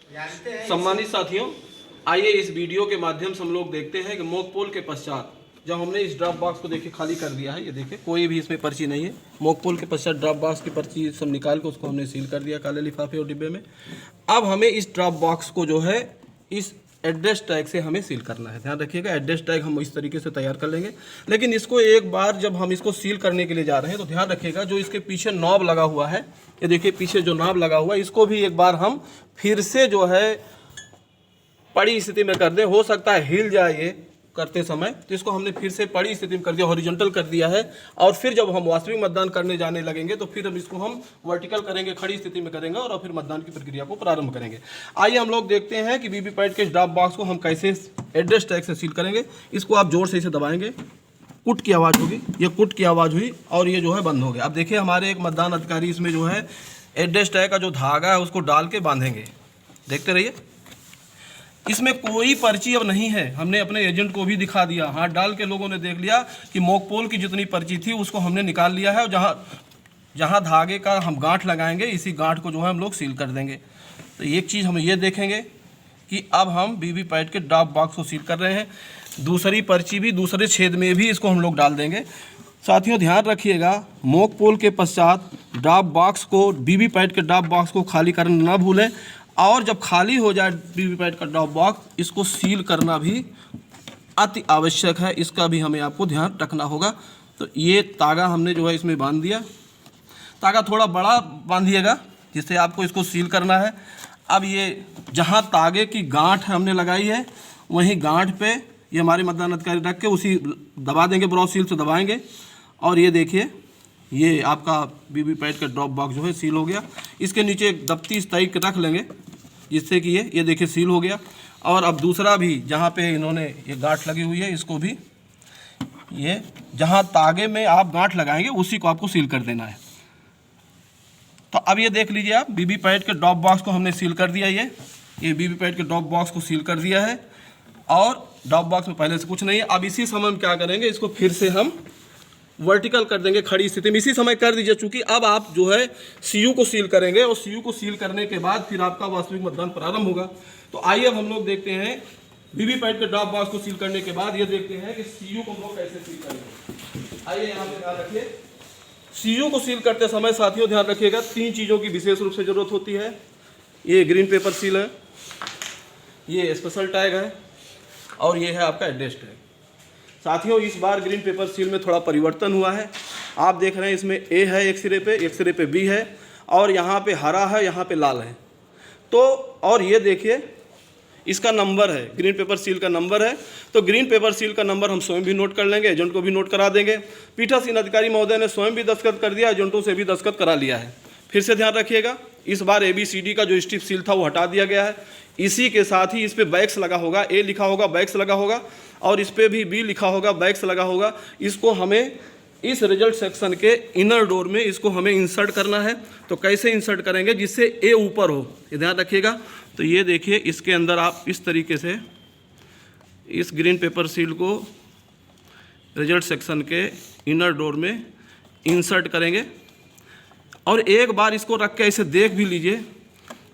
सम्मानित साथियों, आइए इस वीडियो के माध्यम से हम लोग देखते हैं कि मॉक पोल के पश्चात जब हमने इस ड्रॉप बॉक्स को देखिए खाली कर दिया है, ये देखिए कोई भी इसमें पर्ची नहीं है। मॉक पोल के पश्चात ड्रॉप बॉक्स की पर्ची सब निकाल के उसको हमने सील कर दिया काले लिफाफे और डिब्बे में। अब हमें इस ड्रॉप बॉक्स को जो है इस एड्रेस टैग से हमें सील करना है। ध्यान रखिएगा, एड्रेस टैग हम इस तरीके से तैयार कर लेंगे। लेकिन इसको एक बार जब हम इसको सील करने के लिए जा रहे हैं तो ध्यान रखिएगा, जो इसके पीछे नॉब लगा हुआ है, ये देखिए पीछे जो नॉब लगा हुआ है, इसको भी एक बार हम फिर से जो है पड़ी स्थिति में कर दें। हो सकता है हिल जाए ये करते समय, तो इसको हमने फिर से पड़ी स्थिति में कर दिया, हॉरिजॉन्टल कर दिया है। और फिर जब हम वास्तविक मतदान करने जाने लगेंगे तो फिर अब इसको हम वर्टिकल करेंगे, खड़ी स्थिति में करेंगे और फिर मतदान की प्रक्रिया को प्रारंभ करेंगे। आइए हम लोग देखते हैं कि वीवीपैट के ड्रॉप बॉक्स को हम कैसे एड्रेस टैग से सील करेंगे। इसको आप जोर से इसे दबाएंगे, कुट की आवाज़ होगी, ये कुट की आवाज़ हुई और ये जो है बंद हो गया। अब देखिए हमारे एक मतदान अधिकारी इसमें जो है एड्रेस टैग का जो धागा है उसको डाल के बांधेंगे। देखते रहिए, इसमें कोई पर्ची अब नहीं है। हमने अपने एजेंट को भी दिखा दिया, हाथ डाल के लोगों ने देख लिया कि मॉक पोल की जितनी पर्ची थी उसको हमने निकाल लिया है। और जहाँ धागे का हम गांठ लगाएंगे, इसी गांठ को जो है हम लोग सील कर देंगे। तो एक चीज़ हम ये देखेंगे कि अब हम वीवीपैट के ड्रॉप बॉक्स को सील कर रहे हैं। दूसरी पर्ची भी दूसरे छेद में भी इसको हम लोग डाल देंगे। साथियों ध्यान रखिएगा, मॉक पोल के पश्चात ड्रॉप बॉक्स को, वीवीपैट के ड्रॉप बॉक्स को खाली करना ना भूलें। और जब खाली हो जाए वीवीपैट का ड्रॉप बॉक्स, इसको सील करना भी अति आवश्यक है। इसका भी हमें आपको ध्यान रखना होगा। तो ये तागा हमने जो है इसमें बांध दिया। तागा थोड़ा बड़ा बांधिएगा जिससे आपको इसको सील करना है। अब ये जहाँ तागे की गांठ हमने लगाई है, वहीं गांठ पे ये हमारे मतदान अधिकारी रख के उसी दबा देंगे, ब्रॉस सील से दबाएंगे। और ये देखिए, ये आपका वीवीपैट का ड्रॉप बॉक्स जो है सील हो गया। इसके नीचे एक दफ्ती इस टाइप के रख लेंगे जिससे कि ये देखिए सील हो गया। और अब दूसरा भी जहाँ पे इन्होंने ये गांठ लगी हुई है, इसको भी ये जहाँ तागे में आप गांठ लगाएंगे उसी को आपको सील कर देना है। तो अब ये देख लीजिए आप, वीवीपैट के ड्रॉप बॉक्स को हमने सील कर दिया। ये वीवीपैट के ड्रॉप बॉक्स को सील कर दिया है और ड्रॉप बॉक्स में पहले से कुछ नहीं है। अब इसी समय हम क्या करेंगे, इसको फिर से हम वर्टिकल कर देंगे खड़ी स्थिति में। इसी समय कर दीजिए, चूंकि अब आप जो है सीयू को सील करेंगे और सीयू को सील करने के बाद फिर आपका वास्तविक मतदान प्रारंभ होगा। तो आइए अब हम लोग देखते हैं वीवीपैट के ड्रॉप बॉक्स को सील करने के बाद ये देखते हैं कि सीयू को हम लोग कैसे सील करेंगे। आइए यहाँ पे ध्यान रखिए, सीयू को सील करते समय साथियों ध्यान रखिएगा, 3 चीज़ों की विशेष रूप से जरूरत होती है। ये ग्रीन पेपर सील है, ये स्पेशल टैग है और ये है आपका एड्रेस टैग। साथियों इस बार ग्रीन पेपर सील में थोड़ा परिवर्तन हुआ है। आप देख रहे हैं इसमें ए है एक सिरे पे बी है और यहाँ पे हरा है, यहाँ पे लाल है। तो और ये देखिए इसका नंबर है, ग्रीन पेपर सील का नंबर है। तो ग्रीन पेपर सील का नंबर हम स्वयं भी नोट कर लेंगे, एजेंट को भी नोट करा देंगे। पीठासीन अधिकारी महोदय ने स्वयं भी दस्तखत कर दिया, एजेंटों से भी दस्तखत करा लिया है। फिर से ध्यान रखिएगा, इस बार ABCD का जो स्टिप सील था वो हटा दिया गया है। इसी के साथ ही इस पर बैक्स लगा होगा, ए लिखा होगा, बैक्स लगा होगा और इस पर भी बी लिखा होगा, बैक्स लगा होगा। इसको हमें इस रिजल्ट सेक्शन के इनर डोर में इसको हमें इंसर्ट करना है। तो कैसे इंसर्ट करेंगे जिससे ए ऊपर हो, ये ध्यान रखिएगा। तो ये देखिए इसके अंदर आप इस तरीके से इस ग्रीन पेपर सील को रिजल्ट सेक्शन के इनर डोर में इंसर्ट करेंगे। और एक बार इसको रख के ऐसे देख भी लीजिए,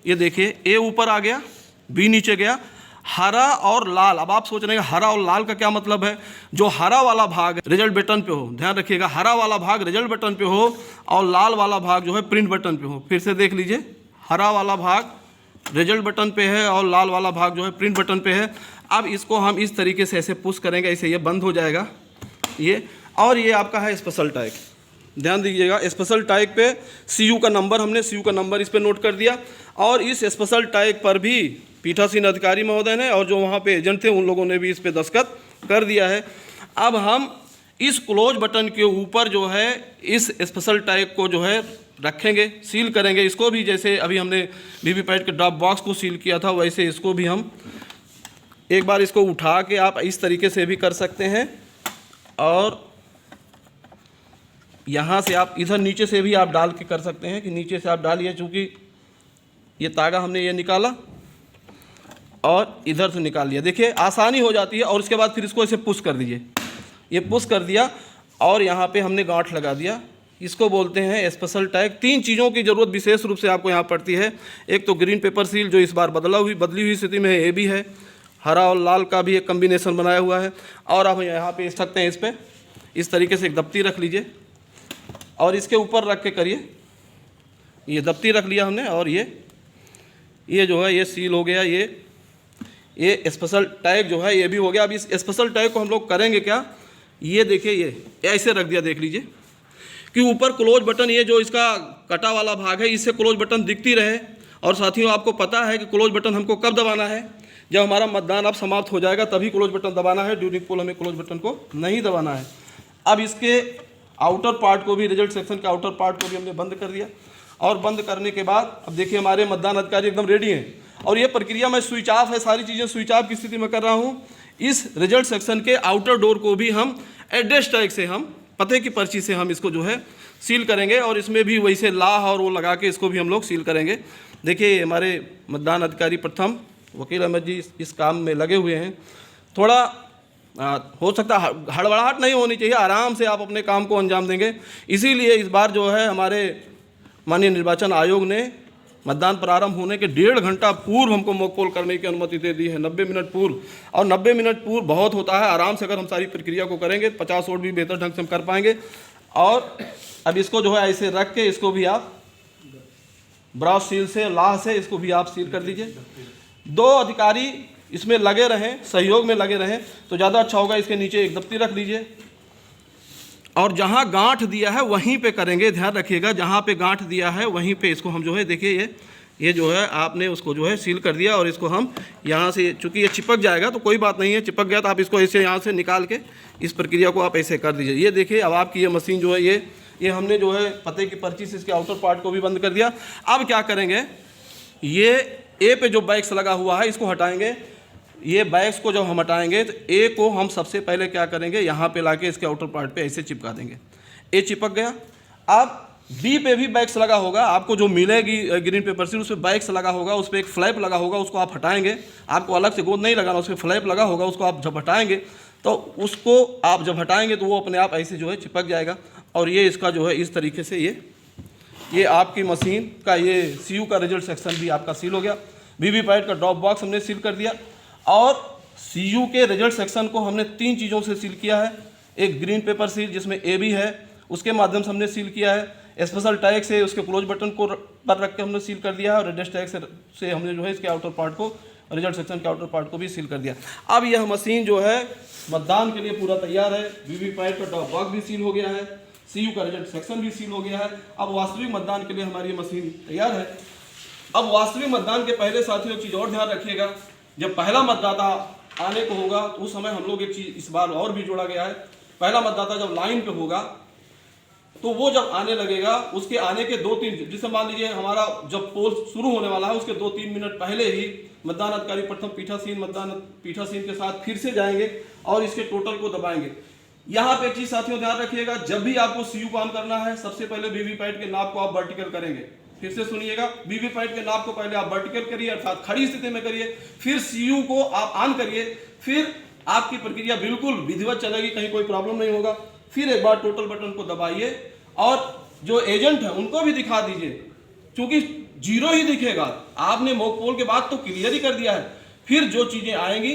ये देखिए ए ऊपर आ गया, बी नीचे गया, हरा और लाल। अब आप सोच रहे हैं हरा और लाल का क्या मतलब है। जो हरा वाला भाग रिजल्ट बटन पे हो, ध्यान रखिएगा, हरा वाला भाग रिजल्ट बटन पे हो और लाल वाला भाग जो है प्रिंट बटन पे हो। फिर से देख लीजिए, हरा वाला भाग रिजल्ट बटन पे है और लाल वाला भाग जो है प्रिंट बटन पे है। अब इसको हम इस तरीके से ऐसे पुश करेंगे, ऐसे ये बंद हो जाएगा ये। और ये आपका है स्पेशल टैग, ध्यान दीजिएगा, स्पेशल टैग पे सीयू का नंबर, हमने सीयू का नंबर इस पे नोट कर दिया। और इस स्पेशल टैग पर भी पीठासीन अधिकारी महोदय ने और जो वहाँ पे एजेंट थे उन लोगों ने भी इस पे दस्तखत कर दिया है। अब हम इस क्लोज बटन के ऊपर जो है इस स्पेशल टैग को जो है रखेंगे, सील करेंगे। इसको भी जैसे अभी हमने वीवीपैट के ड्रॉप बॉक्स को सील किया था वैसे इसको भी हम एक बार इसको उठा के आप इस तरीके से भी कर सकते हैं। और यहाँ से आप इधर नीचे से भी आप डाल के कर सकते हैं कि नीचे से आप डालिए, चूँकि ये तागा हमने ये निकाला और इधर से निकाल लिया। देखिए आसानी हो जाती है। और उसके बाद फिर इसको ऐसे पुश कर दीजिए, ये पुश कर दिया और यहाँ पे हमने गांठ लगा दिया। इसको बोलते हैं स्पेशल टैग। 3 चीज़ों की ज़रूरत विशेष रूप से आपको यहाँ पड़ती है। एक तो ग्रीन पेपर सील जो इस बार बदली हुई स्थिति में है, ये भी है, हरा और लाल का भी एक कम्बिनेशन बनाया हुआ है। और आप यहाँ पे देख सकते हैं, इस पर इस तरीके से एक दफ्ती रख लीजिए और इसके ऊपर रख के करिए। ये दफ्ती रख लिया हमने और ये जो है ये सील हो गया। ये स्पेशल टैग जो है ये भी हो गया। अब इस स्पेशल टैग को हम लोग करेंगे क्या, ये देखिए ये ऐसे रख दिया, देख लीजिए कि ऊपर क्लोज बटन, ये जो इसका कटा वाला भाग है, इससे क्लोज बटन दिखती रहे। और साथियों आपको पता है कि क्लोज बटन हमको कब दबाना है, जब हमारा मतदान अब समाप्त हो जाएगा तभी क्लोज बटन दबाना है। ड्यूरिंग पोल हमें क्लोज बटन को नहीं दबाना है। अब इसके आउटर पार्ट को भी, रिजल्ट सेक्शन के आउटर पार्ट को भी हमने बंद कर दिया। और बंद करने के बाद अब देखिए हमारे मतदान अधिकारी एकदम रेडी हैं। और ये प्रक्रिया मैं स्विच ऑफ है, सारी चीज़ें स्विच ऑफ की स्थिति में कर रहा हूँ। इस रिजल्ट सेक्शन के आउटर डोर को भी हम एड्रेस टैग से, हम पते की पर्ची से हम इसको जो है सील करेंगे। और इसमें भी वैसे लाह और वो लगा के इसको भी हम लोग सील करेंगे। देखिए हमारे मतदान अधिकारी प्रथम वकील अहमद जी इस काम में लगे हुए हैं। थोड़ा हो सकता है हड़बड़ाहट नहीं होनी चाहिए, आराम से आप अपने काम को अंजाम देंगे। इसीलिए इस बार जो है हमारे माननीय निर्वाचन आयोग ने मतदान प्रारंभ होने के 1.5 घंटा पूर्व हमको मॉक पोल करने की अनुमति दे दी है, 90 मिनट पूर्व। और 90 मिनट पूर्व बहुत होता है, आराम से अगर हम सारी प्रक्रिया को करेंगे 50 वोट भी बेहतर ढंग से हम कर पाएंगे। और अब इसको जो है ऐसे रख के इसको भी आप ब्रास सील से, लाह से इसको भी आप सील कर दीजिए। 2 अधिकारी इसमें लगे रहें, सहयोग में लगे रहें तो ज़्यादा अच्छा होगा। इसके नीचे एक दफ्ती रख लीजिए और जहाँ गांठ दिया है वहीं पे करेंगे। ध्यान रखिएगा, जहाँ पे गांठ दिया है वहीं पे इसको हम जो है, देखिए ये जो है आपने उसको जो है सील कर दिया। और इसको हम यहाँ से, चूँकि ये चिपक जाएगा तो कोई बात नहीं है, चिपक गया तो आप इसको ऐसे यहाँ से निकाल के इस प्रक्रिया को आप ऐसे कर दीजिए। ये देखिए अब आपकी ये मशीन जो है ये हमने जो है पते की पर्ची से इसके आउटर पार्ट को भी बंद कर दिया। अब क्या करेंगे, ये ए पे जो बैक्स लगा हुआ है इसको हटाएंगे। ये बैक्स को जब हम हटाएंगे तो ए को हम सबसे पहले क्या करेंगे, यहाँ पे लाके इसके आउटर पार्ट पे ऐसे चिपका देंगे। ए चिपक गया। अब बी पे भी बैक्स लगा होगा, आपको जो मिलेगी ग्रीन पेपर सील उस पर बैक्स लगा होगा, उस पर एक फ्लैप लगा होगा, उसको आप हटाएंगे। आपको अलग से गोंद नहीं लगाना, उस पर फ्लैप लगा होगा, उसको आप जब हटाएंगे तो उसको आप जब हटाएंगे तो वो अपने आप ऐसे जो है चिपक जाएगा। और ये इसका जो है इस तरीके से ये आपकी मशीन का ये सीयू का रिजल्ट सेक्शन भी आपका सील हो गया। वीवीपैट का ड्रॉप बॉक्स हमने सील कर दिया। और सीयू के रिजल्ट सेक्शन को हमने 3 चीज़ों से सील किया है। एक ग्रीन पेपर सील जिसमें ए भी है, उसके माध्यम से हमने सील किया है। स्पेशल टैग से उसके क्लोज बटन को पर रख के हमने सील कर दिया है। और रेडियस टैग से हमने जो है इसके आउटर पार्ट को, रिजल्ट सेक्शन के आउटर पार्ट को भी सील कर दिया। अब यह मशीन जो है मतदान के लिए पूरा तैयार है। वीवीपैट का ड्रॉप बॉक्स भी सील हो गया है, सीयू का रिजल्ट सेक्शन भी सील हो गया है। अब वास्तविक मतदान के लिए हमारी मशीन तैयार है। अब वास्तविक मतदान के पहले साथियों एक चीज़ और ध्यान रखिएगा, जब पहला मतदाता आने को होगा तो उस समय हम लोग एक चीज़ इस बार और भी जोड़ा गया है। पहला मतदाता जब लाइन पे होगा तो वो जब आने लगेगा, उसके आने के 2-3, जिसे मान लीजिए हमारा जब पोल शुरू होने वाला है उसके 2-3 मिनट पहले ही मतदान अधिकारी प्रथम पीठासीन के साथ फिर से जाएंगे और इसके टोटल को दबाएंगे। यहाँ पे एक चीज साथियों ध्यान रखिएगा, जब भी आपको सीयू काम करना है सबसे पहले वीवीपैट के नाप को आप वर्टिकल करेंगे। फिर से सुनिएगा, वीवीपैट के नाप को पहले आप वर्टिकल करिए अर्थात खड़ी स्थिति में करिए, फिर सीयू को आप ऑन करिए, फिर आपकी प्रक्रिया बिल्कुल विधिवत चलेगी, कहीं कोई प्रॉब्लम नहीं होगा। फिर एक बार टोटल बटन को दबाइए और जो एजेंट है उनको भी दिखा दीजिए, क्योंकि 0 ही दिखेगा। आपने मॉक पोल के बाद तो क्लियर ही कर दिया है, फिर जो चीजें आएंगी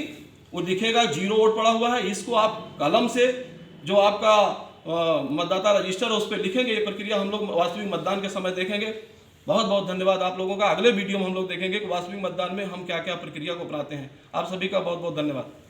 वो दिखेगा 0 वोट पड़ा हुआ है। इसको आप कलम से जो आपका मतदाता रजिस्टर है उस पर लिखेंगे। ये प्रक्रिया हम लोग वास्तविक मतदान के समय देखेंगे। बहुत बहुत धन्यवाद आप लोगों का। अगले वीडियो में हम लोग देखेंगे कि वास्तविक मतदान में हम क्या क्या प्रक्रिया को अपनाते हैं। आप सभी का बहुत बहुत धन्यवाद।